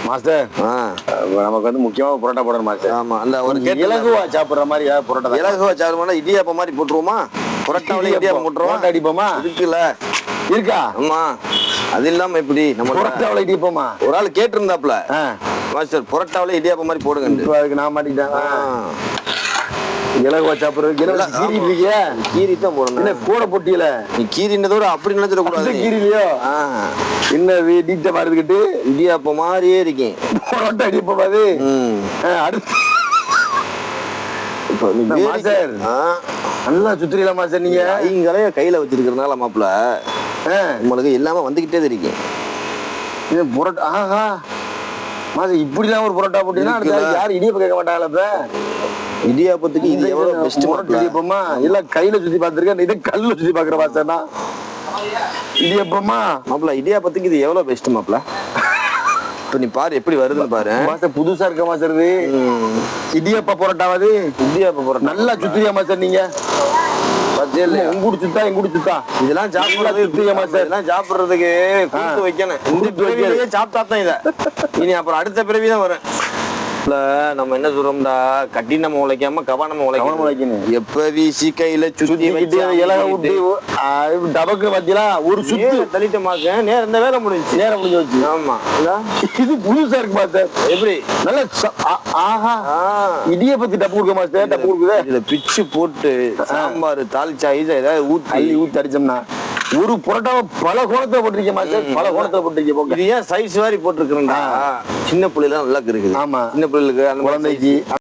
Master நமக்கு வந்து முக்கியமா புரோட்டா போடணும் மாஸ்டர். ஆமா, அந்த ஒரு இலகுவா சாப்பிடுற மாதிரி புரோட்டா. இலகுவா சாப்பிடுறோம்னா இடியாப்பம் மாதிரி போட்டுருவோமா? புரோட்டாவில இடியாப்பம் போட்டுருவோம். அடிப்போமா? இருக்குல்ல, இருக்கா? ஆமா. அது இல்லாம எப்படி நம்ம புரோட்டாவில இடிப்போமா? ஒரு ஆள் கேட்டிருந்தாப்ல, மாஸ்டர் புரோட்டாவில இடியாப்பம் மாதிரி போடுங்க. அதுக்கு நான் மாட்டிக்கிட்டேன். இலகுவா சாப்பிடுறது கீரி தான் போடணும். கூட போட்டியில நீ கீரின்றதோட அப்படி நினைச்சிடக்கூடாது. கீரிலையோ என்ன நீட்ட மாறிக்கிட்டு இடியாப்பம் மாதிரியே இருக்கேன். புரோட்டா அடிப்போம். அது அடுத்து நல்லா சுத்திரலாம் மாஸ்டர். நீங்க ஐங்களைய கையில வச்சிருக்கிறதுனால மாப்பிள்ள உங்களுக்கு எல்லாமே வந்துகிட்டே இருக்கேன். இது புரோட்டா. ஆஹா மாஸ்டர், இப்படிலாம் ஒரு புரோட்டா போட்டீங்கன்னா யாரும் இடியப்ப கேட்க மாட்டாங்களா? இப்ப இடியாப்பத்துக்கு இது எவ்வளவு பெஸ்ட் இடியப்பமா? இல்ல கையில சுத்தி பாத்துருக்கேன், இது கல்ல சுத்தி பாக்குற மாஸ்டர்னா இடியப்பமா? மாப்பிள்ள இடியாப்பத்துக்கு இது எவ்வளவு பெஸ்ட் மாப்பிள்ள. இப்ப நீ பாரு எப்படி வருதுன்னு பாரு மாஸ்டர். புதுசா இருக்க மாஸ்டர் இது இடியப்ப புரோட்டாவது. இடியாப்ப புரோட்டா நல்லா சுத்தியா மாஸ்டர். நீங்க உங்குடி சுத்தா எங்குடி சுத்தா இதெல்லாம் சாப்பிடுறதுக்கு கொடுத்து வைக்கணும். இந்த பிறவிலேயே சாப்பிட்டா தான் இதை இனி அப்புறம் அடுத்த பிறவிதான் வரும். நம்ம என்ன சொல்றோம்டா, கட்டி நம்ம உழைக்காம கவா நம்ம உழைக்கணும். எப்ப வீசி கையில சுத்தி டபக்கு பாத்தீங்களா ஒரு சுத்து தள்ளிட்ட மாக்க நேரம் இந்த வேலை முடிஞ்சு நேரம் முடிஞ்சு வச்சு. ஆமா, இது புதுசா இருக்கு மாஸ்டர். எப்படி நல்ல ஆஹா இடியப்பத்தி டப்பு கொடுக்க மாஸ்டர். டப்பு கொடுக்குது. இதுல பிச்சு போட்டு சாம்பார் தாளிச்சா ஏதாவது ஊத்தி அடிச்சோம்னா ஒரு புரோட்டாவை பல கோணத்துல போட்டிருக்கேன் மாஸ்டர். பல கோணத்துல போட்டிருக்கேன். இது ஏன் சைஸ் மாதிரி போட்டிருக்கிறேன்டா, சின்ன பிள்ளைலாம் நல்லா இருக்குது. ஆமா, சின்ன பிள்ளைகளுக்கு அந்த குழந்தைக்கு